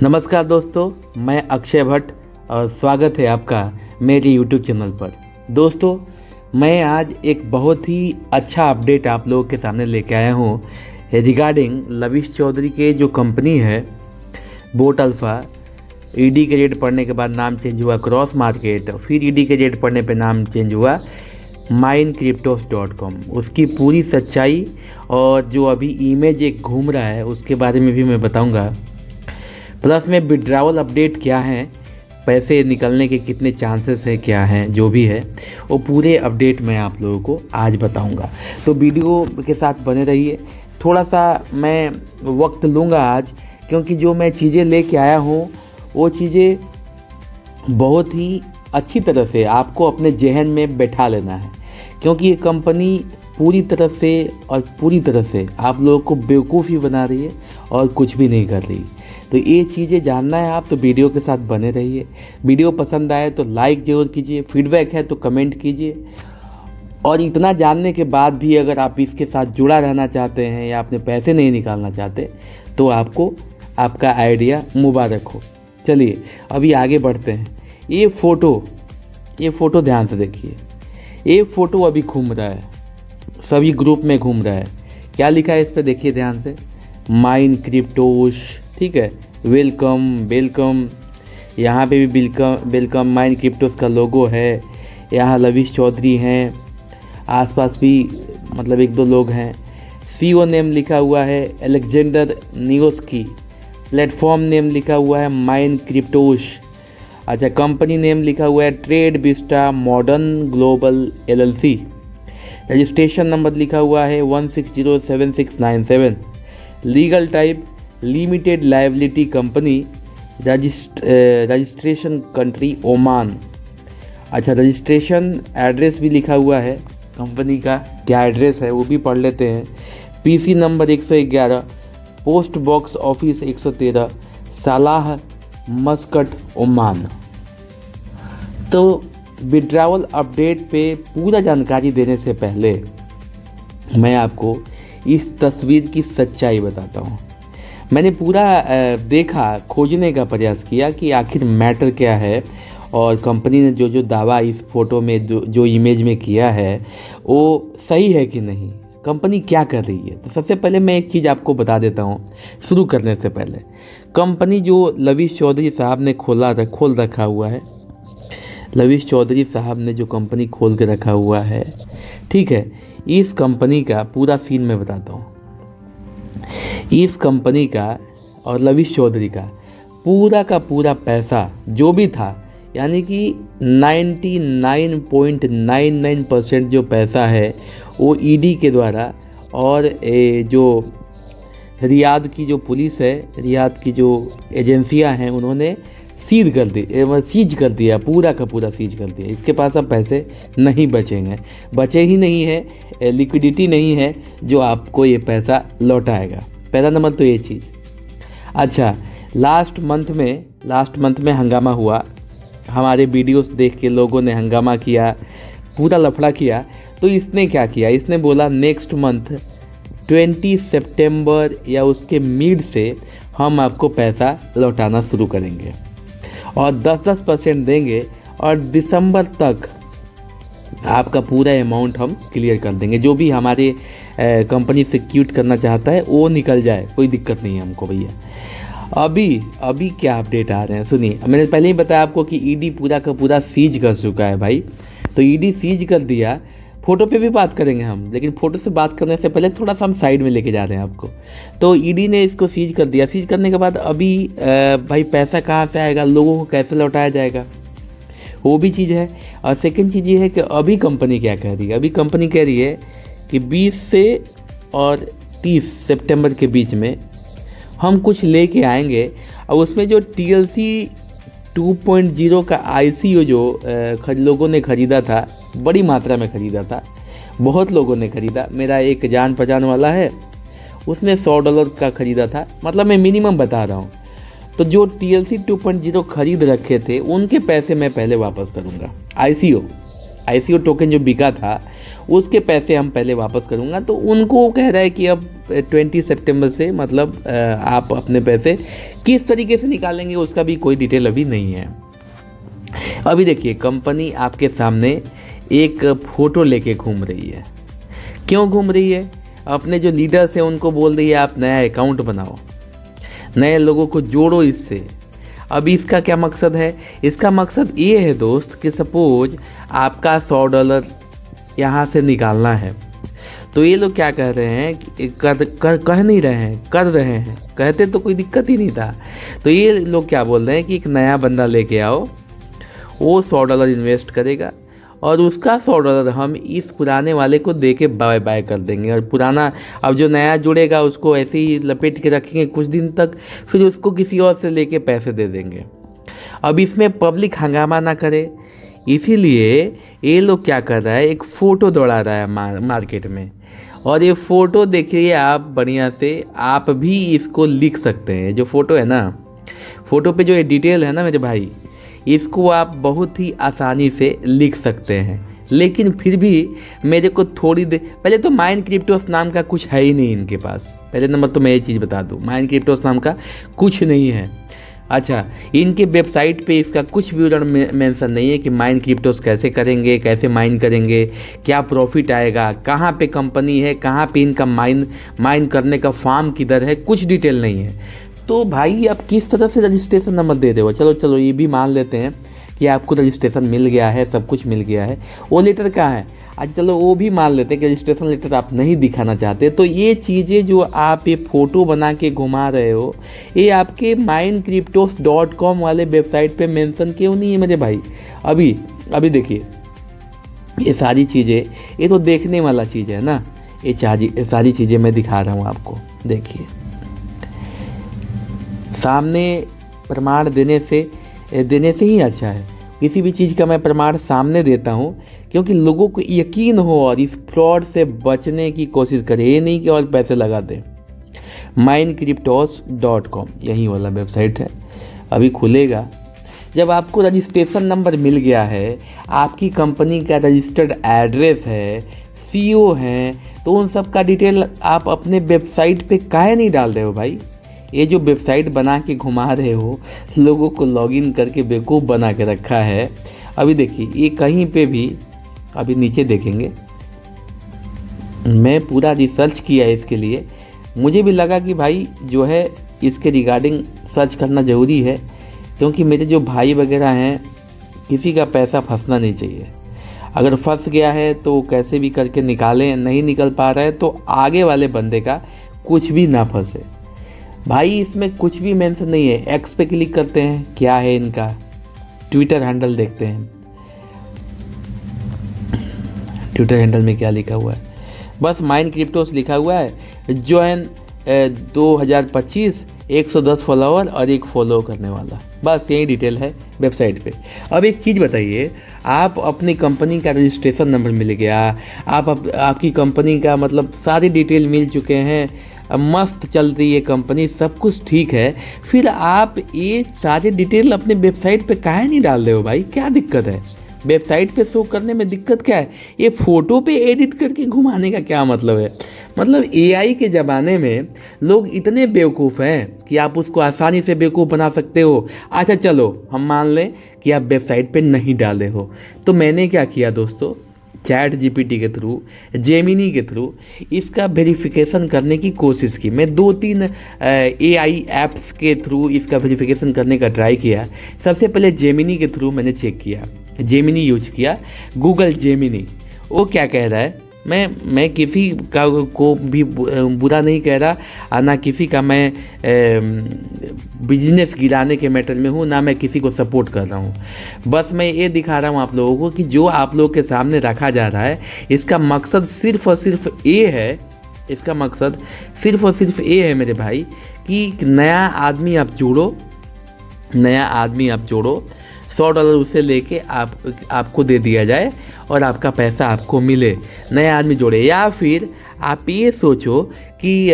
नमस्कार दोस्तों, मैं अक्षय भट्ट और स्वागत है आपका मेरे यूट्यूब चैनल पर। दोस्तों, मैं आज एक बहुत ही अच्छा अपडेट आप लोगों के सामने लेके आया हूँ रिगार्डिंग लविश चौधरी के जो कंपनी है बोट अल्फ़ा। ईडी के रेड पढ़ने के बाद नाम चेंज हुआ क्रॉस मार्केट, फिर ईडी के रेड पढ़ने पे नाम चेंज हुआ MineCryptos.com। उसकी पूरी सच्चाई और जो अभी इमेज एक घूम रहा है उसके बारे में भी मैं बताऊंगा। प्लस में विड्रॉवल अपडेट क्या है, पैसे निकलने के कितने चांसेस हैं, क्या हैं, जो भी है वो पूरे अपडेट मैं आप लोगों को आज बताऊंगा। तो वीडियो के साथ बने रहिए। थोड़ा सा मैं वक्त लूँगा आज, क्योंकि जो मैं चीज़ें लेके आया हूँ वो चीज़ें बहुत ही अच्छी तरह से आपको अपने जहन में बैठा लेना है, क्योंकि ये कंपनी पूरी तरह से आप लोगों को बेवकूफ़ ही बना रही है और कुछ भी नहीं कर रही। तो ये चीज़ें जानना है आप तो वीडियो के साथ बने रहिए। वीडियो पसंद आए तो लाइक ज़रूर कीजिए, फीडबैक है तो कमेंट कीजिए। और इतना जानने के बाद भी अगर आप इसके साथ जुड़ा रहना चाहते हैं या अपने पैसे नहीं निकालना चाहते तो आपको आपका आइडिया मुबारक हो। चलिए अभी आगे बढ़ते हैं। ये फ़ोटो ध्यान से देखिए। ये फ़ोटो अभी घूम रहा है, सभी ग्रुप में घूम रहा है। क्या लिखा है इस पर देखिए ध्यान से, माइन क्रिप्टोस, ठीक है, वेलकम। यहाँ पे भी वेलकम माइन क्रिप्टोस का लोगो है। यहाँ लविश चौधरी हैं, आसपास भी मतलब एक दो लोग हैं। सीईओ नेम लिखा हुआ है अलेक्जेंडर नियोस्की। प्लेटफॉर्म नेम लिखा हुआ है माइन क्रिप्टोस। अच्छा, कंपनी नेम लिखा हुआ है trade Vista modern global LLC। Registration number लिखा हुआ है 1607697। Legal type limited liability company. Registration country Oman. अच्छा, रजिस्ट्रेशन एड्रेस भी लिखा हुआ है कंपनी का, क्या एड्रेस है वो भी पढ़ लेते हैं। PC number 111, post box office 113, Salah Muscat Oman. तो विड्रॉवल अपडेट पे पूरा जानकारी देने से पहले मैं आपको इस तस्वीर की सच्चाई बताता हूँ। मैंने पूरा देखा, खोजने का प्रयास किया कि आखिर मैटर क्या है और कंपनी ने जो दावा इस फ़ोटो में जो इमेज में किया है वो सही है कि नहीं, कंपनी क्या कर रही है। तो सबसे पहले मैं एक चीज़ आपको बता देता हूँ शुरू करने से पहले। कंपनी जो लविश चौधरी साहब ने खोल रखा हुआ है, लविश चौधरी साहब ने जो कंपनी खोल के रखा हुआ है, ठीक है, इस कंपनी का पूरा सीन मैं बताता हूँ। इस कंपनी का और लविश चौधरी का पूरा पैसा जो भी था, यानी कि 99.99% जो पैसा है वो ईडी के द्वारा और जो रियाद की जो पुलिस है, रियाद की जो एजेंसियां हैं, उन्होंने सीज कर दिया, पूरा का पूरा सीज कर दिया। इसके पास अब पैसे नहीं बचे ही नहीं है, लिक्विडिटी नहीं है जो आपको ये पैसा लौटाएगा। पहला नंबर तो ये चीज़। अच्छा, लास्ट मंथ में हंगामा हुआ, हमारे वीडियोस देख के लोगों ने हंगामा किया, पूरा लफड़ा किया। तो इसने क्या किया, इसने बोला नेक्स्ट मंथ 20 सितंबर या उसके मिड से हम आपको पैसा लौटाना शुरू करेंगे और 10% देंगे और दिसंबर तक आपका पूरा अमाउंट हम क्लियर कर देंगे। जो भी हमारे कंपनी से क्यूट करना चाहता है वो निकल जाए, कोई दिक्कत नहीं है हमको भैया। अभी क्या अपडेट आ रहे हैं सुनिए। मैंने पहले ही बताया आपको कि ईडी पूरा का पूरा सीज कर चुका है भाई। तो ईडी सीज कर दिया। फ़ोटो पे भी बात करेंगे हम, लेकिन फ़ोटो से बात करने से पहले थोड़ा सा हम साइड में लेके जा रहे हैं आपको। तो ईडी ने इसको सीज कर दिया। सीज करने के बाद अभी भाई पैसा कहाँ से आएगा, लोगों को कैसे लौटाया जाएगा, वो भी चीज़ है। और सेकंड चीज़ ये है कि अभी कंपनी क्या कह रही है। अभी कंपनी कह रही है कि 20 से और 30 सितंबर के बीच में हम कुछ लेके आएंगे और उसमें जो TLC 2.0 का ICO जो लोगों ने ख़रीदा था, बड़ी मात्रा में ख़रीदा था, बहुत लोगों ने ख़रीदा। मेरा एक जान पहचान वाला है, उसने $100 का ख़रीदा था, मतलब मैं मिनिमम बता रहा हूँ। तो जो TLC 2.0 खरीद रखे थे उनके पैसे मैं पहले वापस करूँगा। ICO ICO टोकन जो बिका था उसके पैसे हम पहले वापस करूँगा। तो उनको कह रहा है कि अब 20 सितंबर से मतलब आप अपने पैसे किस तरीके से निकालेंगे उसका भी कोई डिटेल अभी नहीं है। अभी देखिए कंपनी आपके सामने एक फ़ोटो लेके घूम रही है। क्यों घूम रही है? अपने जो लीडर्स हैं उनको बोल रही है आप नया अकाउंट बनाओ, नए लोगों को जोड़ो इससे। अब इसका क्या मकसद है? इसका मकसद ये है दोस्त कि सपोज आपका $100 यहाँ से निकालना है, तो ये लोग क्या कह रहे हैं कि कह नहीं रहे हैं, कर रहे हैं। कहते तो कोई दिक्कत ही नहीं था। तो ये लोग क्या बोल रहे हैं कि एक नया बंदा लेके आओ, वो $100 इन्वेस्ट करेगा और उसका $100 हम इस पुराने वाले को दे के बाय बाय कर देंगे। और पुराना अब जो नया जुड़ेगा उसको ऐसे ही लपेट के रखेंगे कुछ दिन तक, फिर उसको किसी और से लेके पैसे दे देंगे। अब इसमें पब्लिक हंगामा ना करे, इसीलिए ये लोग क्या कर रहा है, एक फ़ोटो दौड़ा रहा है मार्केट में। और ये फ़ोटो देखिए आप बढ़िया से, आप भी इसको लिख सकते हैं। जो फ़ोटो है ना, फ़ोटो पे जो ये डिटेल है ना मेरे भाई, इसको आप बहुत ही आसानी से लिख सकते हैं। लेकिन फिर भी मेरे को थोड़ी देर पहले तो माइंड क्रिप्टोस नाम का कुछ है ही नहीं इनके पास। पहले नंबर तो मैं ये चीज़ बता दूँ, माइंड क्रिप्टोस नाम का कुछ नहीं है। अच्छा, इनके वेबसाइट पे इसका कुछ विवरण मेंशन नहीं है कि माइन क्रिप्टोस कैसे करेंगे, कैसे माइन करेंगे, क्या प्रॉफिट आएगा, कहाँ पे कंपनी है, कहाँ पे इनका माइन करने का फार्म किधर है, कुछ डिटेल नहीं है। तो भाई आप किस तरह से रजिस्ट्रेशन नंबर दे रहे हो? चलो ये भी मान लेते हैं कि आपको रजिस्ट्रेशन मिल गया है, सब कुछ मिल गया है, वो लेटर कहाँ है? अच्छा चलो वो भी मान लेते हैं कि रजिस्ट्रेशन लेटर आप नहीं दिखाना चाहते। तो ये चीज़ें जो आप ये फ़ोटो बना के घुमा रहे हो, ये आपके mindcryptos.com वाले वेबसाइट पे मेंशन क्यों नहीं है मेरे भाई? अभी देखिए ये सारी चीज़ें, ये तो देखने वाला चीज़ है ना। ये सारी चीज़ें मैं दिखा रहा हूँ आपको। देखिए सामने प्रमाण देने से ही अच्छा है। किसी भी चीज़ का मैं प्रमाण सामने देता हूँ क्योंकि लोगों को यकीन हो और इस फ्रॉड से बचने की कोशिश करें, ये नहीं कि और पैसे लगा दें। mindcryptos.com यही वाला वेबसाइट है, अभी खुलेगा। जब आपको रजिस्ट्रेशन नंबर मिल गया है, आपकी कंपनी का रजिस्टर्ड एड्रेस है, CEO हैं, तो उन सब का डिटेल आप अपने वेबसाइट पे काहे नहीं डाल रहे हो भाई? ये जो वेबसाइट बना के घुमा रहे हो, लोगों को लॉगिन करके बेवकूफ़ बना के रखा है। अभी देखिए ये कहीं पे भी, अभी नीचे देखेंगे, मैं पूरा रिसर्च किया इसके लिए। मुझे भी लगा कि भाई जो है इसके रिगार्डिंग सर्च करना ज़रूरी है, क्योंकि मेरे जो भाई वगैरह हैं किसी का पैसा फंसना नहीं चाहिए। अगर फंस गया है तो कैसे भी करके निकालें, नहीं निकल पा रहा है तो आगे वाले बंदे का कुछ भी ना फंसे भाई। इसमें कुछ भी मेंशन नहीं है। एक्स पे क्लिक करते हैं, क्या है इनका ट्विटर हैंडल देखते हैं। ट्विटर हैंडल में क्या लिखा हुआ है? बस माइन क्रिप्टोस लिखा हुआ है, ज्वाइन 2025, 110 फॉलोवर और 1 फॉलो करने वाला, बस यही डिटेल है वेबसाइट पे। अब एक चीज़ बताइए, आप अपनी कंपनी का रजिस्ट्रेशन नंबर मिल गया, आपकी कंपनी का मतलब सारी डिटेल मिल चुके हैं, मस्त चल रही है कंपनी, सब कुछ ठीक है, फिर आप ये सारे डिटेल अपने वेबसाइट पे काहे नहीं डाल रहे हो भाई? क्या दिक्कत है? वेबसाइट पे शो करने में दिक्कत क्या है? ये फ़ोटो पे एडिट करके घुमाने का क्या मतलब है? मतलब AI के ज़माने में लोग इतने बेवकूफ़ हैं कि आप उसको आसानी से बेवकूफ़ बना सकते हो। अच्छा चलो हम मान लें कि आप वेबसाइट पे नहीं डाले हो, तो मैंने क्या किया दोस्तों, ChatGPT के थ्रू, जेमिनी के थ्रू इसका वेरिफिकेशन करने की कोशिश की। मैं 2-3 AI ऐप्स के थ्रू इसका वेरिफिकेशन करने का ट्राई किया। सबसे पहले जेमिनी के थ्रू मैंने चेक किया, जेमिनी यूज किया, गूगल जेमिनी। वो क्या कह रहा है, मैं किसी का को भी बुरा नहीं कह रहा, ना किसी का मैं बिजनेस गिराने के मैटर में हूँ, ना मैं किसी को सपोर्ट कर रहा हूँ। बस मैं ये दिखा रहा हूँ आप लोगों को कि जो आप लोगों के सामने रखा जा रहा है, इसका मकसद सिर्फ़ और सिर्फ ये है, इसका मकसद सिर्फ़ और सिर्फ ये है मेरे भाई कि नया आदमी आप जोड़ो, $100 उसे लेके आपको दे दिया जाए और आपका पैसा आपको मिले। नया आदमी जोड़े, या फिर आप ये सोचो कि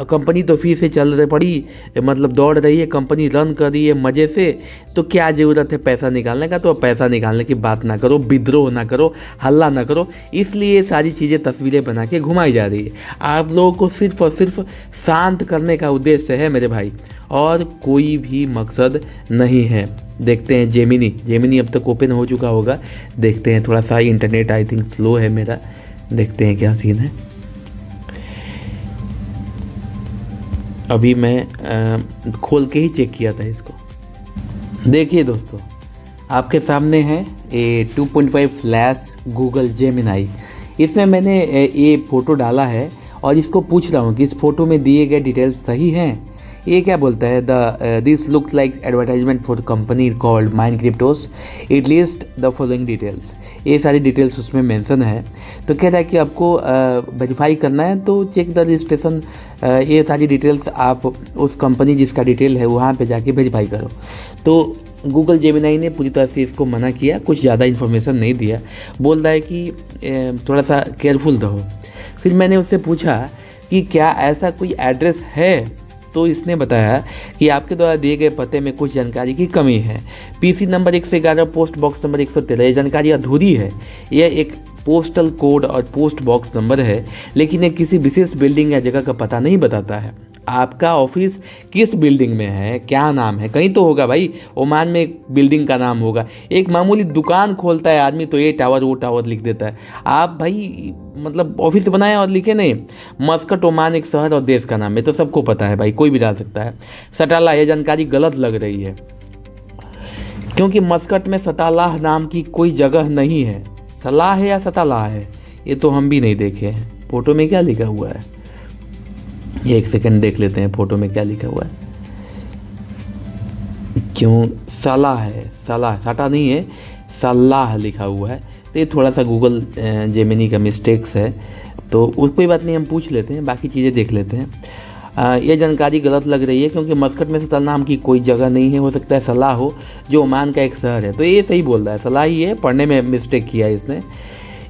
कंपनी तो फिर से चल रही पड़ी, मतलब दौड़ रही है, कंपनी रन कर रही है मज़े से, तो क्या ज़रूरत है पैसा निकालने का। तो पैसा निकालने की बात ना करो, विद्रोह ना करो, हल्ला ना करो, इसलिए सारी चीज़ें तस्वीरें बना के घुमाई जा रही है। आप लोगों को सिर्फ और सिर्फ शांत करने का उद्देश्य है मेरे भाई, और कोई भी मकसद नहीं है। देखते हैं जेमिनी अब तक ओपन हो चुका होगा, देखते हैं। थोड़ा सा इंटरनेट आई थिंक स्लो है मेरा, देखते हैं क्या सीन है। अभी मैं खोल के ही चेक किया था इसको। देखिए दोस्तों, आपके सामने है ये 2.5 फ्लैश गूगल जेमिनी। इसमें मैंने ये फ़ोटो डाला है और इसको पूछ रहा हूँ कि इस फोटो में दिए गए डिटेल्स सही हैं। ये क्या बोलता है, this looks like advertisement for company called mine क्रिप्टोस, it list the following details. ये सारी डिटेल्स उसमें मेंशन है। तो कह रहा है कि आपको वेरीफाई करना है तो चेक द रजिस्ट्रेशन, ये सारी डिटेल्स आप उस कंपनी जिसका डिटेल है वहाँ पे जाके वेरीफाई करो। तो गूगल जेमिनी ने पूरी तरह से इसको मना किया, कुछ ज़्यादा इन्फॉर्मेशन नहीं दिया, बोल रहा है कि थोड़ा सा केयरफुल रहो। फिर मैंने उससे पूछा कि क्या ऐसा कोई एड्रेस है, तो इसने बताया कि आपके द्वारा दिए गए पते में कुछ जानकारी की कमी है। PC number 111, post box number 113, ये जानकारी अधूरी है। यह एक पोस्टल कोड और पोस्ट बॉक्स नंबर है, लेकिन ये किसी विशेष बिल्डिंग या जगह का पता नहीं बताता है। आपका ऑफिस किस बिल्डिंग में है, क्या नाम है, कहीं तो होगा भाई, ओमान में एक बिल्डिंग का नाम होगा। एक मामूली दुकान खोलता है आदमी तो ये टावर वो टावर लिख देता है। आप भाई मतलब ऑफिस बनाए और लिखे नहीं। मस्कट ओमान एक शहर और देश का नाम है, तो सबको पता है भाई, कोई भी डाल सकता है। सटाला, ये जानकारी गलत लग रही है क्योंकि मस्कट में सतालाह नाम की कोई जगह नहीं है। सलाह है या सतालाह है ये तो हम भी नहीं देखे हैं। फोटो में क्या लिखा हुआ है, एक सेकंड देख लेते हैं फोटो में क्या लिखा हुआ है। क्यों सलाह है, सलाह सटा नहीं है, सलाह लिखा हुआ है। तो ये थोड़ा सा गूगल जेमिनी का मिस्टेक्स है, तो कोई बात नहीं, हम पूछ लेते हैं, बाकी चीज़ें देख लेते हैं। यह जानकारी गलत लग रही है क्योंकि मस्कट में सलाह नाम की कोई जगह नहीं है, हो सकता है सलाह हो जो ओमान का एक शहर है। तो ये सही बोल रहा है, सलाह ही है, पढ़ने में मिस्टेक किया है इसने,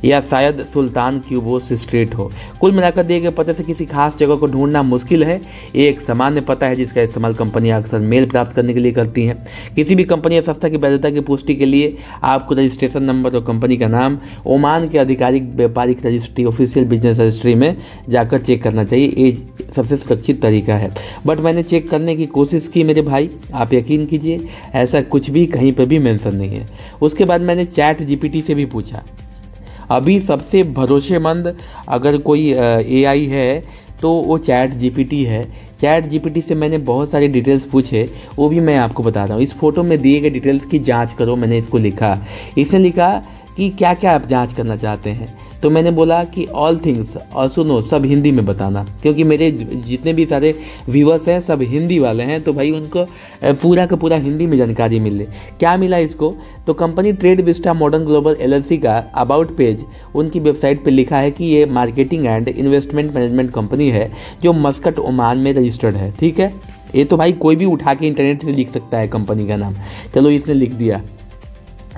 या शायद सुल्तान क्यूबोस स्ट्रीट हो। कुल मिलाकर दिए गए पते से किसी खास जगह को ढूंढना मुश्किल है। ये एक सामान्य पता है जिसका इस्तेमाल कंपनियां अक्सर मेल प्राप्त करने के लिए करती हैं। किसी भी कंपनी या संस्था की वैधता की पुष्टि के लिए आपको रजिस्ट्रेशन नंबर और कंपनी का नाम ओमान के आधिकारिक व्यापारिक रजिस्ट्री, ऑफिशियल बिजनेस रजिस्ट्री में जाकर चेक करना चाहिए। ये सबसे सुरक्षित तरीका है। बट मैंने चेक करने की कोशिश की मेरे भाई, आप यकीन कीजिए ऐसा कुछ भी कहीं पर भी मेंशन नहीं है। उसके बाद मैंने चैट जीपीटी से भी पूछा। अभी सबसे भरोसेमंद अगर कोई एआई है तो वो चैट जीपीटी है। चैट जीपीटी से मैंने बहुत सारे डिटेल्स पूछे, वो भी मैं आपको बता रहा हूँ। इस फोटो में दिए गए डिटेल्स की जांच करो, मैंने इसको लिखा। इसने लिखा कि क्या क्या आप जांच करना चाहते हैं, तो मैंने बोला कि ऑल थिंग्स और सुनो सब हिंदी में बताना, क्योंकि मेरे जितने भी सारे व्यूअर्स हैं सब हिंदी वाले हैं, तो भाई उनको पूरा का पूरा हिंदी में जानकारी मिले। क्या मिला इसको, तो company trade Vista modern global LLC का अबाउट पेज उनकी वेबसाइट पे लिखा है कि ये marketing and investment management company है जो मस्कट ओमान में रजिस्टर्ड है। ठीक है, ये तो भाई कोई भी उठा के इंटरनेट से लिख सकता है कंपनी का नाम। चलो इसने लिख दिया।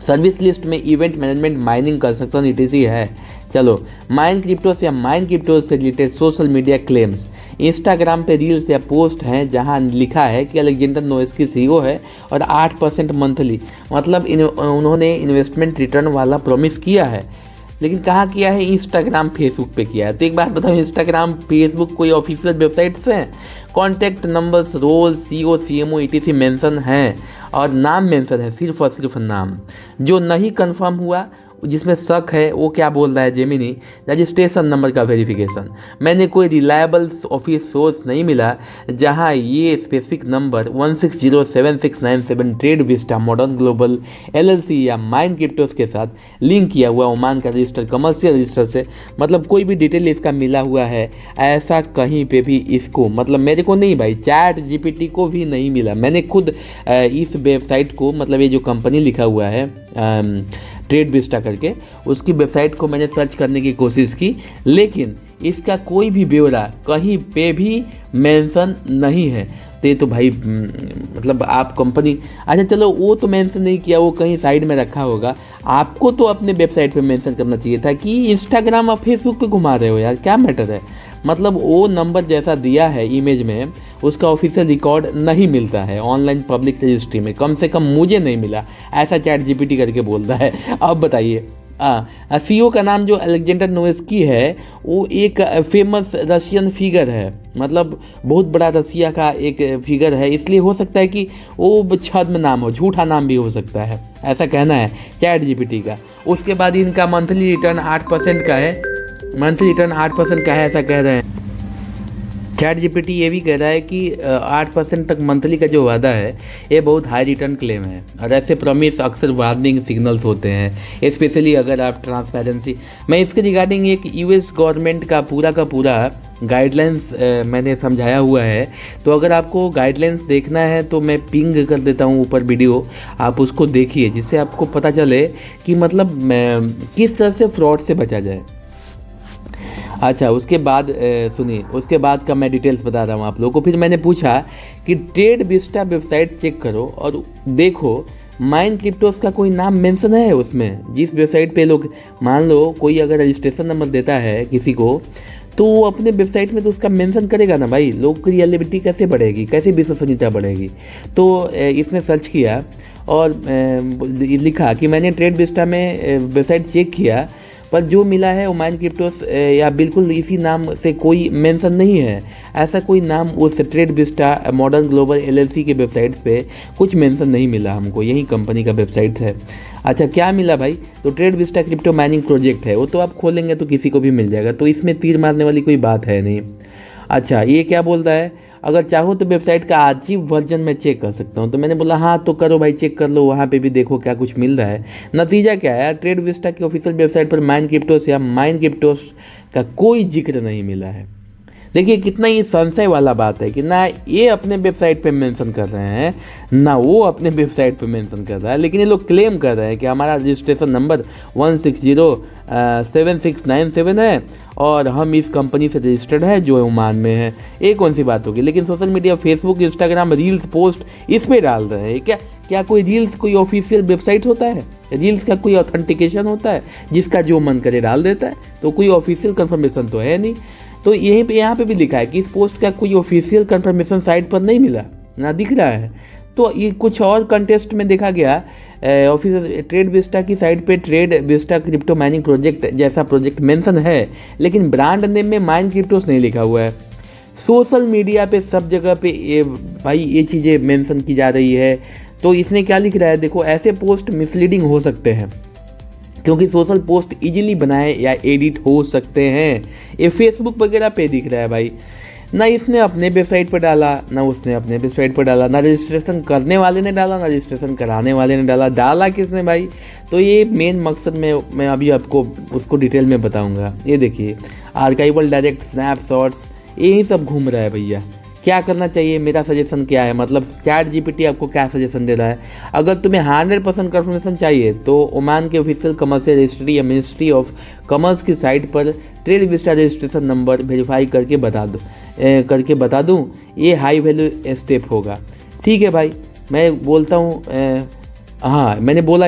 सर्विस लिस्ट में event management, mining, construction etc है। चलो माइन क्रिप्टोस या माइन क्रिप्टोस से related social media claims, Instagram पे रील्स या पोस्ट हैं जहां लिखा है कि अलेक्जेंडर नोएस्की सीईओ है और 8% मंथली, मतलब उन्होंने इन्वेस्टमेंट रिटर्न वाला प्रॉमिस किया है, लेकिन कहाँ किया है, इंस्टाग्राम फेसबुक पे किया है। तो एक बात बताओ, इंस्टाग्राम फेसबुक कोई ऑफिशियल वेबसाइट्स हैं? Contact numbers, role, CO, CMO, ETC mention हैं और नाम मेंशन है, सिर्फ और सिर्फ नाम। जो नहीं कंफर्म हुआ, जिसमें शक है, वो क्या बोल रहा है जेमिनी, रजिस्ट्रेशन नंबर का वेरिफिकेशन। मैंने कोई रिलायबल ऑफिस सोर्स नहीं मिला जहां ये specific number 1607697 trade Vista modern global LLC या माइन क्रिप्टोस के साथ लिंक किया हुआ ओमान का रजिस्टर, कमर्शियल रजिस्टर से, मतलब कोई भी डिटेल इसका मिला हुआ है ऐसा कहीं पे भी इसको, मतलब मेरे को नहीं भाई, चैट जीपीटी को भी नहीं मिला। मैंने खुद इस वेबसाइट को, मतलब ये जो कंपनी लिखा हुआ है ट्रेड विस्टा करके, उसकी वेबसाइट को मैंने सर्च करने की कोशिश की, लेकिन इसका कोई भी ब्यौरा कहीं पे भी मेंशन नहीं है। तो ये तो भाई मतलब आप कंपनी, अच्छा चलो वो तो मेंशन नहीं किया, वो कहीं साइड में रखा होगा, आपको तो अपने वेबसाइट पे मेंशन करना चाहिए था कि इंस्टाग्राम और फेसबुक पे घुमा रहे हो यार, क्या मैटर है। मतलब वो नंबर जैसा दिया है इमेज में, उसका ऑफिशियल रिकॉर्ड नहीं मिलता है ऑनलाइन पब्लिक रजिस्ट्री में, कम से कम मुझे नहीं मिला, ऐसा ChatGPT करके बोलता है। अब बताइए, सीईओ का नाम जो अलेक्जेंडर नोवेस्की है, वो एक फेमस रशियन फिगर है, मतलब बहुत बड़ा रसिया का एक फिगर है, इसलिए हो सकता है कि वो छद्म नाम हो, झूठा नाम भी हो सकता है, ऐसा कहना है ChatGPT का। उसके बाद इनका मंथली रिटर्न 8% का है, मंथली रिटर्न 8% का है, ऐसा कह रहे हैं। ChatGPT ये भी कह रहा है कि 8% तक मंथली का जो वादा है ये बहुत हाई रिटर्न क्लेम है, और ऐसे प्रॉमिस अक्सर वार्निंग सिग्नल्स होते हैं, स्पेशली अगर आप ट्रांसपेरेंसी। मैं इसके रिगार्डिंग एक US गवर्नमेंट का पूरा गाइडलाइंस मैंने समझाया हुआ है, तो अगर आपको गाइडलाइंस देखना है तो मैं पिंग कर देता हूँ ऊपर वीडियो, आप उसको देखिए, जिससे आपको पता चले कि मतलब किस तरह से फ्रॉड से बचा जाए। अच्छा, उसके बाद सुनिए, उसके बाद का मैं डिटेल्स बता रहा हूँ आप लोगों को। फिर मैंने पूछा कि ट्रेड विस्टा वेबसाइट चेक करो और देखो माइन क्रिप्टोस का कोई नाम मेंशन है उसमें, जिस वेबसाइट पे लोग, मान लो कोई अगर रजिस्ट्रेशन नंबर देता है किसी को, तो वो अपने वेबसाइट में तो उसका मेंशन करेगा ना भाई, लोग की रियलिटी कैसे बढ़ेगी, कैसे विश्वसनीयता बढ़ेगी। तो इसने सर्च किया और लिखा कि मैंने ट्रेड विस्टा में वेबसाइट चेक किया, पर जो मिला है वो माइन क्रिप्टोस या बिल्कुल इसी नाम से कोई मेंशन नहीं है, ऐसा कोई नाम उस trade Vista modern global LLC के वेबसाइट्स पे कुछ मेंशन नहीं मिला हमको, यही कंपनी का वेबसाइट है। अच्छा, क्या मिला भाई, तो trade Vista crypto mining project है, वो तो आप खोलेंगे तो किसी को भी मिल जाएगा, तो इसमें तीर मारने वाली कोई बात है नहीं। अच्छा, ये क्या बोलता है, अगर चाहो तो वेबसाइट का आर्चिव वर्जन में चेक कर सकता हूँ। तो मैंने बोला हाँ तो करो भाई, चेक कर लो, वहाँ पे भी देखो क्या कुछ मिल रहा है। नतीजा क्या है, ट्रेड विस्टा की ऑफिशियल वेबसाइट पर माइन क्रिप्टोस या माइन क्रिप्टोस का कोई जिक्र नहीं मिला है। देखिए कितना ही संशय वाला बात है कि ना ये अपने वेबसाइट पे मेंशन कर रहे हैं, ना वो अपने वेबसाइट पे मेंशन कर रहा है, लेकिन ये लोग क्लेम कर रहे हैं कि हमारा रजिस्ट्रेशन नंबर 1607697 है और हम इस कंपनी से रजिस्टर्ड है जो ओमान में है। ये कौन सी बात होगी। लेकिन social media, Facebook, Instagram reels post इस पे डाल रहे हैं। क्या कोई रील्स कोई ऑफिशियल वेबसाइट होता है? रील्स का कोई ऑथेंटिकेशन होता है जिसका जो मन करे डाल देता है? तो कोई ऑफिशियल कंफर्मेशन तो है नहीं। तो यहीं पे यहाँ पे भी लिखा है कि इस पोस्ट का कोई ऑफिशियल कंफर्मेशन साइट पर नहीं मिला, ना दिख रहा है। तो ये कुछ और कंटेस्ट में देखा गया, ऑफिशियल ट्रेड विस्टा की साइट पे trade Vista crypto mining project जैसा प्रोजेक्ट मेंशन है, लेकिन ब्रांड नेम में माइन क्रिप्टोस नहीं लिखा हुआ है। सोशल मीडिया पे सब जगह पे ये चीज़ें मेंशन की जा रही है। तो इसने क्या लिख रहा है, देखो ऐसे पोस्ट मिसलीडिंग हो सकते हैं क्योंकि सोशल पोस्ट इजीली बनाए या एडिट हो सकते हैं। ये फेसबुक वगैरह पे दिख रहा है भाई, ना इसने अपने वेबसाइट पर डाला, ना उसने अपने वेबसाइट पर डाला, ना रजिस्ट्रेशन करने वाले ने डाला, ना रजिस्ट्रेशन कराने वाले ने डाला किसने भाई। तो ये मेन मकसद मैं अभी आपको उसको डिटेल में बताऊंगा। ये देखिए, आर्काइवल डायरेक्ट स्नैपशॉट्स यही सब घूम रहा है भैया। क्या करना चाहिए, मेरा सजेशन क्या है, मतलब ChatGPT आपको क्या सजेशन दे रहा है। अगर तुम्हें 100% कंफर्मेशन चाहिए तो ओमान के ऑफिशियल कमर्शियल रजिस्ट्री या मिनिस्ट्री ऑफ कॉमर्स की साइट पर trade Vista registration number verify करके बता दूँ, ये हाई वैल्यू स्टेप होगा। ठीक है भाई, मैं बोलता हूँ, हाँ मैंने बोला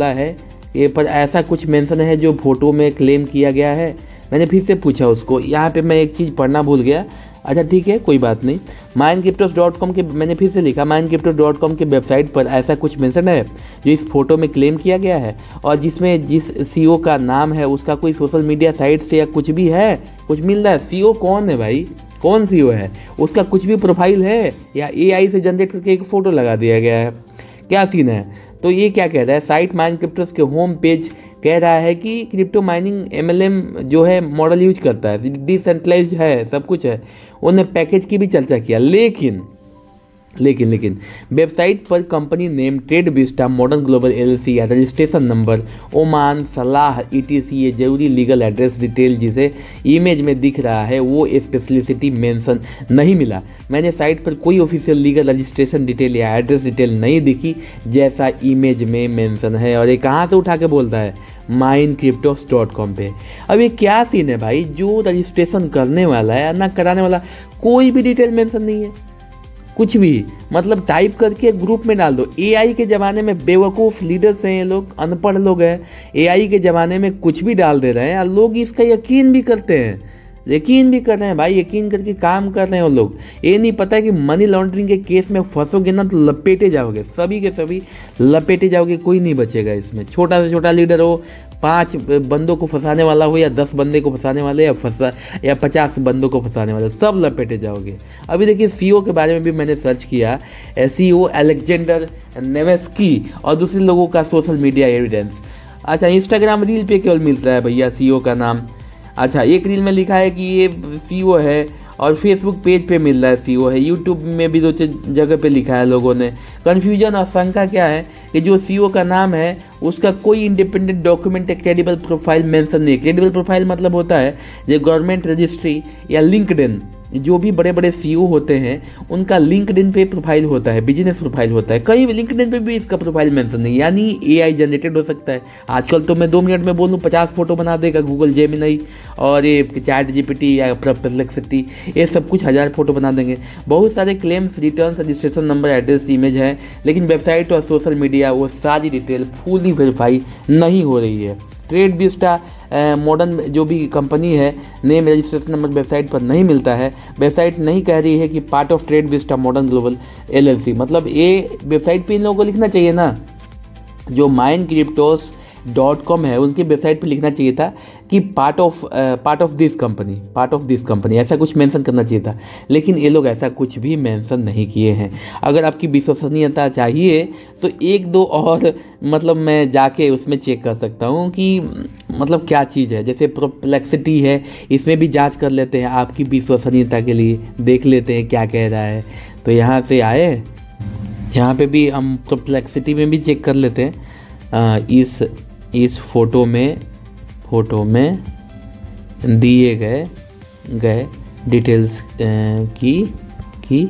है ये, पर ऐसा कुछ मेंशन है जो फोटो में क्लेम किया गया है। मैंने फिर से पूछा उसको, यहाँ पे मैं एक चीज़ पढ़ना भूल गया। अच्छा ठीक है, कोई बात नहीं। mindcryptos.com के, मैंने फिर से लिखा, mindcryptos.com के वेबसाइट पर ऐसा कुछ मेंशन है जो इस फोटो में क्लेम किया गया है, और जिसमें जिस CEO का नाम है उसका कोई सोशल मीडिया साइट से या कुछ भी है, कुछ मिल रहा है। CEO कौन है भाई, कौन CEO है, उसका कुछ भी प्रोफाइल है या AI से जनरेट करके एक फ़ोटो लगा दिया गया है, क्या सीन है। तो ये क्या कह रहा है, साइट माइन क्रिप्टोस के होम पेज कह रहा है कि क्रिप्टो माइनिंग MLM जो है मॉडल यूज करता है, डिसेंट्रलाइज्ड है, सब कुछ है। उन्होंने पैकेज की भी चर्चा किया, लेकिन लेकिन वेबसाइट पर company name, trade Vista modern global LLC या रजिस्ट्रेशन नंबर, ओमान, सलाह, ईटीसी, ये जरूरी लीगल एड्रेस डिटेल जिसे इमेज में दिख रहा है वो स्पेसिफिसिटी मेंशन नहीं मिला। मैंने साइट पर कोई ऑफिशियल लीगल रजिस्ट्रेशन डिटेल या एड्रेस डिटेल नहीं दिखी जैसा इमेज में मेंशन है। और ये कहाँ से उठा के बोलता है? minecryptos.com पे। अब ये क्या सीन है भाई, जो रजिस्ट्रेशन करने वाला है या ना कराने वाला कोई भी डिटेल मेंशन नहीं है, कुछ भी, मतलब टाइप करके ग्रुप में डाल दो। एआई के ज़माने में बेवकूफ़ लीडर्स हैं ये लोग, अनपढ़ लोग हैं, एआई के ज़माने में कुछ भी डाल दे रहे हैं और लोग इसका यकीन भी करते हैं, यकीन भी कर रहे हैं भाई, यकीन करके काम कर रहे हैं वो लोग। ये नहीं पता है कि मनी लॉन्ड्रिंग के केस में फंसोगे ना तो लपेटे जाओगे, सभी के सभी लपेटे जाओगे, कोई नहीं बचेगा इसमें। छोटा से छोटा लीडर हो, 5 बंदों को फंसाने वाला हो या 10 बंदे को फंसाने वाले या 50 बंदों को फंसाने वाले, सब लपेटे जाओगे। अभी देखिए सीईओ के बारे में भी मैंने सर्च किया, सीईओ अलेक्जेंडर नेवेस्की और दूसरे लोगों का सोशल मीडिया एविडेंस। अच्छा, इंस्टाग्राम रील पे केवल मिलता है भैया सीईओ का नाम। अच्छा, एक रील में लिखा है कि ये सीईओ है और फेसबुक पेज पे मिल रहा है सीईओ है, यूट्यूब में भी 2 जगह पे लिखा है लोगों ने। कन्फ्यूजन और शंका क्या है कि जो सीईओ का नाम है उसका कोई इंडिपेंडेंट डॉक्यूमेंट या क्रेडिबल प्रोफाइल मेंशन नहीं। क्रेडिबल प्रोफाइल मतलब होता है जो गवर्नमेंट रजिस्ट्री या लिंक्डइन, जो भी बड़े बड़े सीईओ होते हैं उनका लिंक्डइन पे प्रोफाइल होता है, बिजनेस प्रोफाइल होता है, कहीं भी लिंक्डइन पे भी इसका प्रोफाइल मेंशन नहीं, यानी एआई जनरेटेड हो सकता है। आजकल तो मैं 2 मिनट में बोलूँ 50 फोटो बना देगा गूगल जेमिनी और ये चैट जीपीटी या परप्लेक्सिटी, ये सब कुछ 1000 फोटो बना देंगे। बहुत सारे claims, returns, registration number, address, image है, लेकिन वेबसाइट और सोशल मीडिया वो सारी डिटेल फुली वेरीफाई नहीं हो रही है। ट्रेड विस्टा मॉडर्न जो भी कंपनी है, नेम, रजिस्ट्रेशन नंबर वेबसाइट पर नहीं मिलता है। वेबसाइट नहीं कह रही है कि part of trade Vista modern global LLC, मतलब ये वेबसाइट पे इन लोगों को लिखना चाहिए ना, जो minecryptos.com है उनकी वेबसाइट पे लिखना चाहिए था कि पार्ट ऑफ दिस कंपनी, ऐसा कुछ मेंशन करना चाहिए था, लेकिन ये लोग ऐसा कुछ भी मेंशन नहीं किए हैं। अगर आपकी विश्वसनीयता चाहिए तो 1-2 और मतलब मैं जाके उसमें चेक कर सकता हूँ कि मतलब क्या चीज़ है, जैसे परप्लेक्सिटी है, इसमें भी जांच कर लेते हैं आपकी विश्वसनीयता के लिए, देख लेते हैं क्या कह रहा है। तो यहाँ से आए, यहाँ पे भी हम परप्लेक्सिटी में भी चेक कर लेते हैं। इस फोटो में दिए गए डिटेल्स की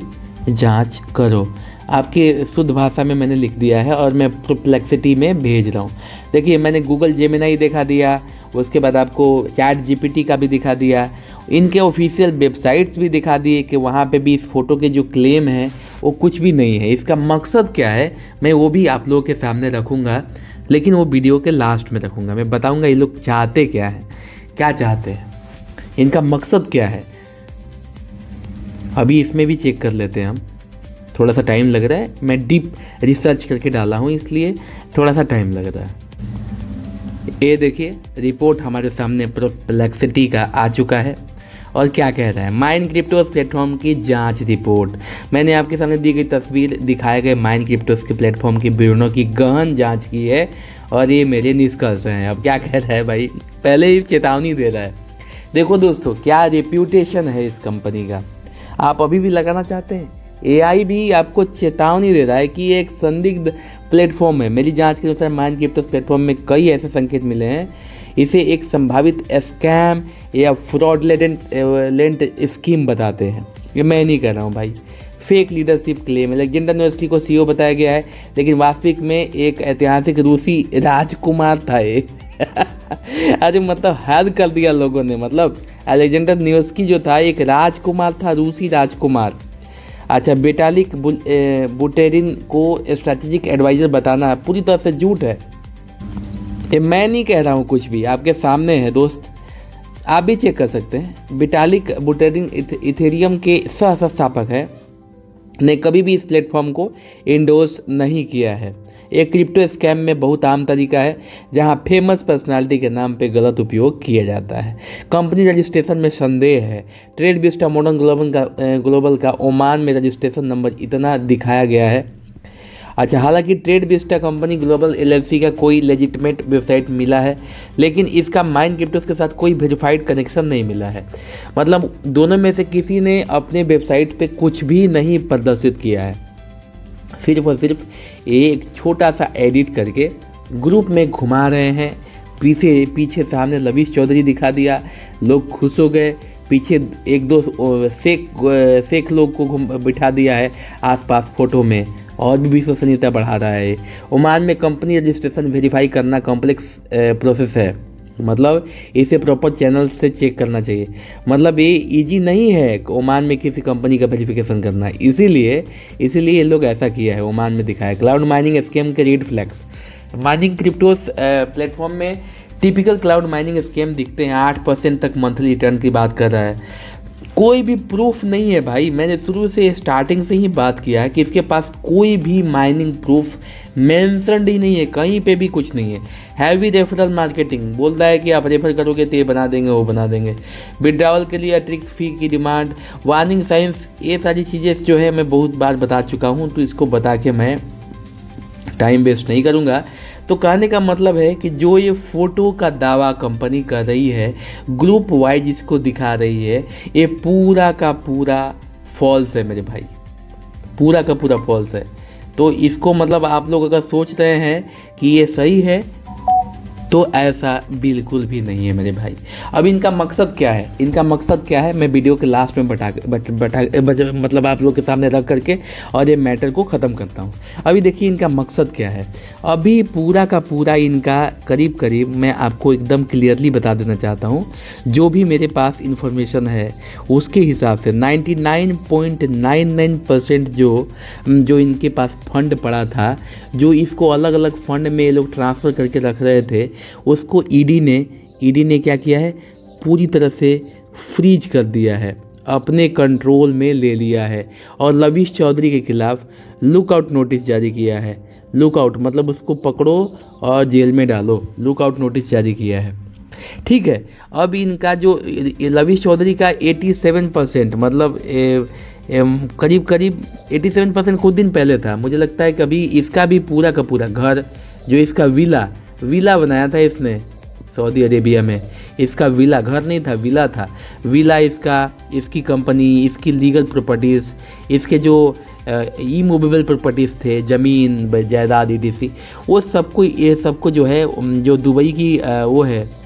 जांच करो। आपके शुद्ध भाषा में मैंने लिख दिया है और मैं परप्लेक्सिटी में भेज रहा हूँ। देखिए, मैंने गूगल जेमिनी दिखा दिया, उसके बाद आपको चैट जीपीटी का भी दिखा दिया, इनके ऑफिशियल वेबसाइट्स भी दिखा दिए कि वहाँ पे भी इस फ़ोटो के जो क्लेम है वो कुछ भी नहीं है। इसका मकसद क्या है मैं वो भी आप लोगों के सामने रखूँगा, लेकिन वो वीडियो के लास्ट में रखूँगा। मैं बताऊँगा ये लोग चाहते क्या हैं, क्या चाहते हैं, इनका मकसद क्या है। अभी इसमें भी चेक कर लेते हैं हम, थोड़ा सा टाइम लग रहा है, मैं डीप रिसर्च करके डाला हूँ इसलिए थोड़ा सा टाइम लग रहा है। ये देखिए रिपोर्ट हमारे सामने परप्लेक्सिटी का आ चुका है और क्या कह रहा है, माइनक्रिप्टोस प्लेटफॉर्म की जांच रिपोर्ट। मैंने आपके सामने दी गई तस्वीर दिखाए गए माइनक्रिप्टोस के प्लेटफॉर्म की विवरणों की गहन जांच की है और ये मेरे निष्कर्ष हैं। अब क्या कह रहा है भाई, पहले ही चेतावनी दे रहा है। देखो दोस्तों, क्या रेप्यूटेशन है इस कंपनी का, आप अभी भी लगाना चाहते हैं। एआई भी आपको चेतावनी दे रहा है कि ये एक संदिग्ध प्लेटफॉर्म है। मेरी जांच के अनुसार माइनक्रिप्टोस प्लेटफॉर्म में कई ऐसे संकेत मिले हैं, इसे एक संभावित स्कैम या फ्रॉडलेंट स्कीम बताते हैं। ये मैं नहीं कह रहा हूँ भाई, फेक लीडरशिप क्लेम है। अलेक्जेंडर नेवेस्की को सीईओ बताया गया है, लेकिन वास्तविक में एक ऐतिहासिक रूसी राजकुमार था ये। अरे मतलब हद कर दिया लोगों ने, मतलब अलेक्जेंडर नेवेस्की जो था एक राजकुमार था, रूसी राजकुमार। अच्छा, विटालिक बुटेरिन को स्ट्रैटेजिक एडवाइज़र बताना पूरी तरह से झूठ है। ये मैं नहीं कह रहा हूँ कुछ भी, आपके सामने है दोस्त, आप भी चेक कर सकते हैं। विटालिक बुटेरिन इथेरियम के सह संस्थापक है, ने कभी भी इस प्लेटफॉर्म को इंडोर्स नहीं किया है। एक क्रिप्टो स्कैम में बहुत आम तरीका है जहां फेमस पर्सनालिटी के नाम पे गलत उपयोग किया जाता है। कंपनी रजिस्ट्रेशन में संदेह है। ट्रेड विस्टा मॉडर्न ग्लोबल का ओमान में रजिस्ट्रेशन नंबर इतना दिखाया गया है। अच्छा, हालांकि trade Vista company global LLC का कोई लेजिटिमेट वेबसाइट मिला है, लेकिन इसका माइनक्रिप्टोस के साथ कोई वेरीफाइड कनेक्शन नहीं मिला है। मतलब दोनों में से किसी ने अपने वेबसाइट पे कुछ भी नहीं प्रदर्शित किया है। सिर्फ और सिर्फ एक छोटा सा एडिट करके ग्रुप में घुमा रहे हैं। पीछे पीछे सामने लवीश चौधरी दिखा दिया, लोग खुश हो गए। पीछे एक दो शेख लोग को बिठा दिया है आसपास फ़ोटो में, और भी विश्वसनीयता बढ़ा रहा है। ओमान में कंपनी रजिस्ट्रेशन वेरीफाई करना कॉम्प्लेक्स प्रोसेस है, मतलब इसे प्रॉपर चैनल से चेक करना चाहिए। मतलब ये इजी नहीं है ओमान में किसी कंपनी का वेरिफिकेशन करना, इसीलिए ये लोग ऐसा किया है, ओमान में दिखाया। क्लाउड माइनिंग स्कैम के रेड फ्लैग्स। माइनिंग क्रिप्टोस प्लेटफॉर्म में टिपिकल क्लाउड माइनिंग स्कैम दिखते हैं। 8% तक मंथली रिटर्न की बात कर रहा है। कोई भी प्रूफ नहीं है भाई। मैंने शुरू से स्टार्टिंग से ही बात किया है कि इसके पास कोई भी माइनिंग प्रूफ मेंशन्ड ही नहीं है, कहीं पे भी कुछ नहीं है। हैवी रेफरल मार्केटिंग, बोल रहा है कि आप रेफर करोगे तो ये बना देंगे वो बना देंगे। विड्रॉवल के लिए अतिरिक्त फ़ी की डिमांड, वार्निंग साइंस, ये सारी चीज़ें जो है मैं बहुत बार बता चुका हूँ, तो इसको बता के मैं टाइम वेस्ट नहीं करूँगा। तो कहने का मतलब है कि जो ये फ़ोटो का दावा कंपनी कर रही है, ग्रुप वाइज इसको दिखा रही है, ये पूरा का पूरा फॉल्स है मेरे भाई, पूरा का पूरा फॉल्स है। तो इसको मतलब आप लोग अगर सोच रहे हैं कि ये सही है, तो ऐसा बिल्कुल भी नहीं है मेरे भाई। अब इनका मकसद क्या है, इनका मकसद क्या है, मैं वीडियो के लास्ट में मतलब आप लोग के सामने रख करके और ये मैटर को ख़त्म करता हूँ। अभी देखिए इनका मकसद क्या है। अभी पूरा का पूरा इनका करीब करीब मैं आपको एकदम क्लियरली बता देना चाहता हूँ, जो भी मेरे पास इन्फॉर्मेशन है उसके हिसाब से 99.99% जो इनके पास फंड पड़ा था, जो इसको अलग अलग फंड में ये लोग ट्रांसफ़र करके रख रहे थे, उसको ईडी ने क्या किया है, पूरी तरह से फ्रीज कर दिया है, अपने कंट्रोल में ले लिया है। और लवीश चौधरी के खिलाफ लुकआउट नोटिस जारी किया है। लुकआउट मतलब उसको पकड़ो और जेल में डालो, लुकआउट नोटिस जारी किया है। ठीक है। अब इनका जो लवीश चौधरी का 87% मतलब करीब 87% कुछ दिन पहले था। मुझे लगता है कि अभी इसका भी पूरा का पूरा घर, जो इसका विला बनाया था इसने सऊदी अरेबिया में, इसका विला, घर नहीं था विला था, विला इसकी कंपनी, इसकी लीगल प्रॉपर्टीज़, इसके जो ई मूवेबल प्रॉपर्टीज़ थे, ज़मीन जायदाद ETC, वो सबको जो है, जो दुबई की वो है,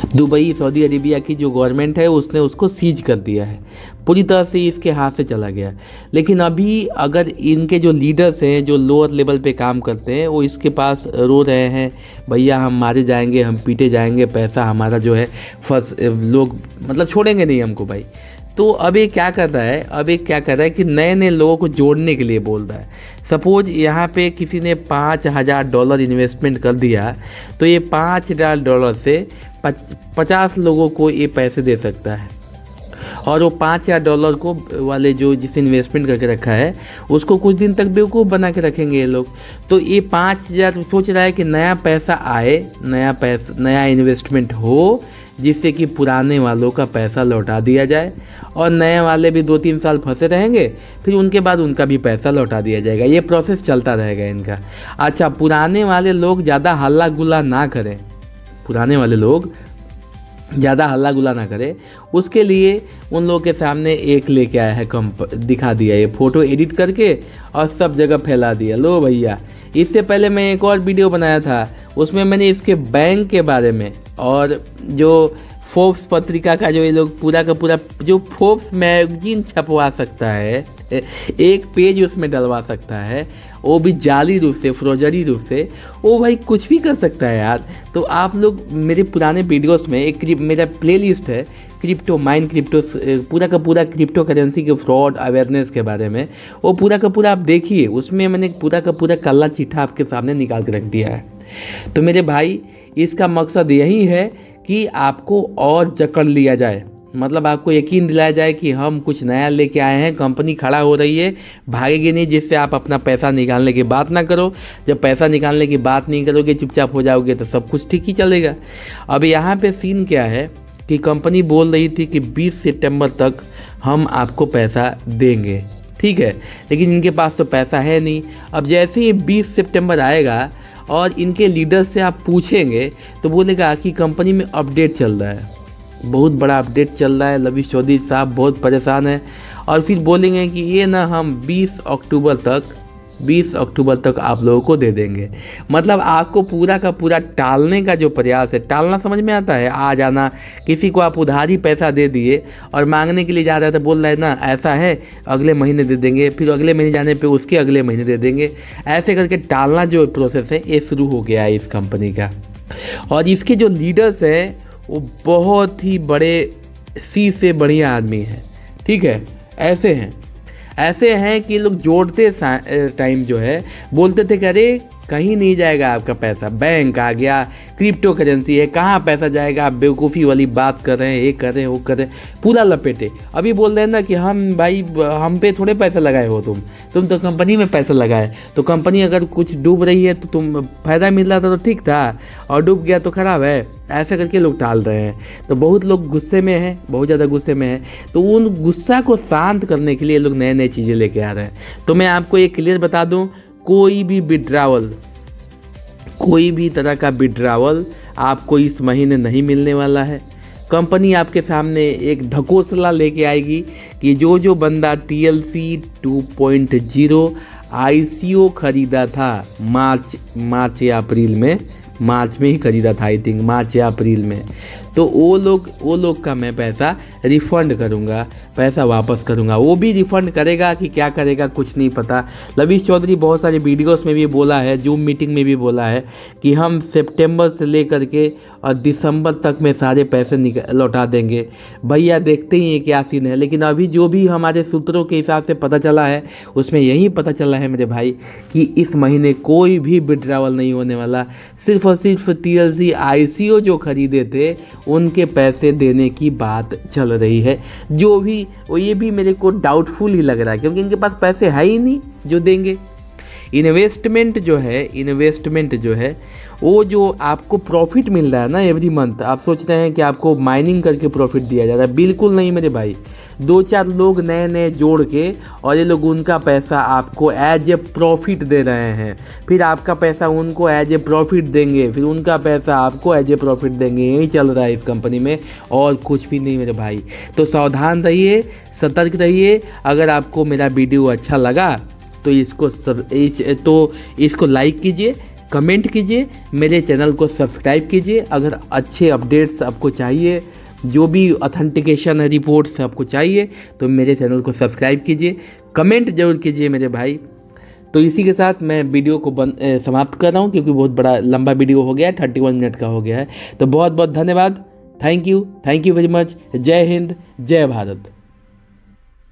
दुबई सऊदी अरेबिया की जो गवर्नमेंट है उसने उसको सीज कर दिया है, पूरी तरह से इसके हाथ से चला गया। लेकिन अभी अगर इनके जो लीडर्स हैं, जो लोअर लेवल पे काम करते हैं, वो इसके पास रो रहे हैं, भैया हम मारे जाएंगे, हम पीटे जाएंगे, पैसा हमारा जो है लोग मतलब छोड़ेंगे नहीं हमको भाई। तो अब ये क्या कर रहा है, कि नए नए लोगों को जोड़ने के लिए बोल रहा है। सपोज यहाँ पे किसी ने $5,000 इन्वेस्टमेंट कर दिया, तो ये $5,000 से 50 लोगों को ये पैसे दे सकता है, और वो $5,000 को वाले जो जिसे इन्वेस्टमेंट करके रखा है उसको कुछ दिन तक बेवकूफ़ बना के रखेंगे ये लोग। तो ये 5,000 सोच रहा है कि नया पैसा आए, नया इन्वेस्टमेंट हो, जिससे कि पुराने वालों का पैसा लौटा दिया जाए, और नए वाले भी 2-3 साल फंसे रहेंगे, फिर उनके बाद उनका भी पैसा लौटा दिया जाएगा। ये प्रोसेस चलता रहेगा इनका। अच्छा, पुराने वाले लोग ज़्यादा हल्ला गुल्ला ना करें, उसके लिए उन लोगों के सामने एक लेके आया है, दिखा दिया, ये फ़ोटो एडिट करके और सब जगह फैला दिया। लो भैया, इससे पहले मैं एक और वीडियो बनाया था, उसमें मैंने इसके बैंक के बारे में, और जो फोर्ब्स पत्रिका का जो ये लोग पूरा का पूरा, जो फोर्ब्स मैगजीन छपवा सकता है, एक पेज उसमें डलवा सकता है, वो भी जाली रूप से, फ्रोजरी रूप से, वो भाई कुछ भी कर सकता है यार। तो आप लोग मेरे पुराने वीडियोस में एक मेरा प्लेलिस्ट है क्रिप्टो पूरा का पूरा क्रिप्टो करेंसी के फ्रॉड अवेयरनेस के बारे में, वो पूरा का पूरा आप देखिए, उसमें मैंने पूरा का पूरा काला चिट्ठा आपके सामने निकाल के रख दिया है। तो मेरे भाई, इसका मकसद यही है कि आपको और जकड़ लिया जाए, मतलब आपको यकीन दिलाया जाए कि हम कुछ नया लेके आए हैं, कंपनी खड़ा हो रही है, भागेगी नहीं, जिससे आप अपना पैसा निकालने की बात ना करो। जब पैसा निकालने की बात नहीं करोगे, चुपचाप हो जाओगे, तो सब कुछ ठीक ही चलेगा। अब यहाँ पे सीन क्या है कि कंपनी बोल रही थी कि 20 सितंबर तक हम आपको पैसा देंगे, ठीक है, लेकिन इनके पास तो पैसा है नहीं। अब जैसे ही 20 सितंबर आएगा और इनके लीडर से आप पूछेंगे, तो बोलेगा कि कंपनी में अपडेट चल रहा है, बहुत बड़ा अपडेट चल रहा है, लवीश चौधरी साहब बहुत परेशान है, और फिर बोलेंगे कि ये ना हम 20 अक्टूबर तक आप लोगों को दे देंगे। मतलब आपको पूरा का पूरा टालने का जो प्रयास है, टालना समझ में आता है, आ जाना, किसी को आप उधारी पैसा दे दिए और मांगने के लिए जा रहे थे, बोल रहे हैं ना ऐसा है अगले महीने दे देंगे, फिर अगले महीने जाने पे उसके अगले महीने दे देंगे, ऐसे करके टालना जो प्रोसेस है ये शुरू हो गया है इस कंपनी का। और इसके जो लीडर्स हैं वो बहुत ही बड़े सी से बढ़िया आदमी हैं, ठीक है। ऐसे हैं कि लोग जोड़ते टाइम जो है बोलते थे कि अरे कहीं नहीं जाएगा आपका पैसा, बैंक आ गया, क्रिप्टो करेंसी है, कहाँ पैसा जाएगा, आप बेवकूफ़ी वाली बात कर रहे हैं, ये कर रहे हैं, वो कर रहे हैं, पूरा लपेटे। अभी बोल रहे हैं ना कि हम भाई हम पे थोड़े पैसा लगाए हो, तुम तो कंपनी में पैसा लगाए, तो कंपनी अगर कुछ डूब रही है तो तुम फ़ायदा मिल रहा था तो ठीक था, और डूब गया तो ख़राब है। ऐसे करके लोग टाल रहे हैं। तो बहुत लोग गुस्से में हैं, बहुत ज़्यादा गुस्से में हैं। तो उन गुस्सा को शांत करने के लिए लोग नए नए चीज़ें लेके आ रहे हैं। तो मैं आपको एक क्लियर बता दूं, कोई भी तरह का विड्रावल आपको इस महीने नहीं मिलने वाला है। कंपनी आपके सामने एक ढकोसला लेके आएगी कि जो बंदा TLC 2.0 ICO खरीदा था मार्च या अप्रैल में, मार्च में ही खरीदा था, आई थिंक मार्च या अप्रैल में, तो वो लोग का मैं पैसा रिफ़ंड करूँगा, पैसा वापस करूँगा। वो भी रिफ़ंड करेगा कि क्या करेगा कुछ नहीं पता। लवीश चौधरी बहुत सारे वीडियोस में भी बोला है, जूम मीटिंग में भी बोला है कि हम सितंबर से लेकर के और दिसंबर तक में सारे पैसे लौटा देंगे। भैया देखते ही हैं क्या सीन है। लेकिन अभी जो भी हमारे सूत्रों के हिसाब से पता चला है उसमें यही पता चला है मेरे भाई कि इस महीने कोई भी विड्रावल नहीं होने वाला। सिर्फ और सिर्फ TLC ICO जो खरीदे थे उनके पैसे देने की बात चल रही है। जो भी ये भी मेरे को डाउटफुल ही लग रहा है, क्योंकि इनके पास पैसे है ही नहीं जो देंगे। इन्वेस्टमेंट जो है वो जो आपको प्रॉफिट मिल रहा है ना एवरी मंथ, आप सोच रहे हैं कि आपको माइनिंग करके प्रॉफिट दिया जा रहा है, बिल्कुल नहीं मेरे भाई। 2-4 लोग नए जोड़ के और ये लोग उनका पैसा आपको एज ए प्रॉफिट दे रहे हैं, फिर आपका पैसा उनको एज ए प्रॉफिट देंगे, फिर उनका पैसा आपको एज ए प्रॉफिट देंगे। यही चल रहा है इस कंपनी में और कुछ भी नहीं मेरे भाई। तो सावधान रहिए, सतर्क रहिए। अगर आपको मेरा वीडियो अच्छा लगा तो इसको लाइक कीजिए, कमेंट कीजिए, मेरे चैनल को सब्सक्राइब कीजिए। अगर अच्छे अपडेट्स आपको चाहिए, जो भी ऑथेंटिकेशन रिपोर्ट्स आपको चाहिए, तो मेरे चैनल को सब्सक्राइब कीजिए, कमेंट जरूर कीजिए मेरे भाई। तो इसी के साथ मैं वीडियो को समाप्त कर रहा हूँ, क्योंकि बहुत बड़ा लंबा वीडियो हो गया है, 31 मिनट का हो गया है। तो बहुत बहुत धन्यवाद, थैंक यू वेरी मच। जय हिंद, जय भारत।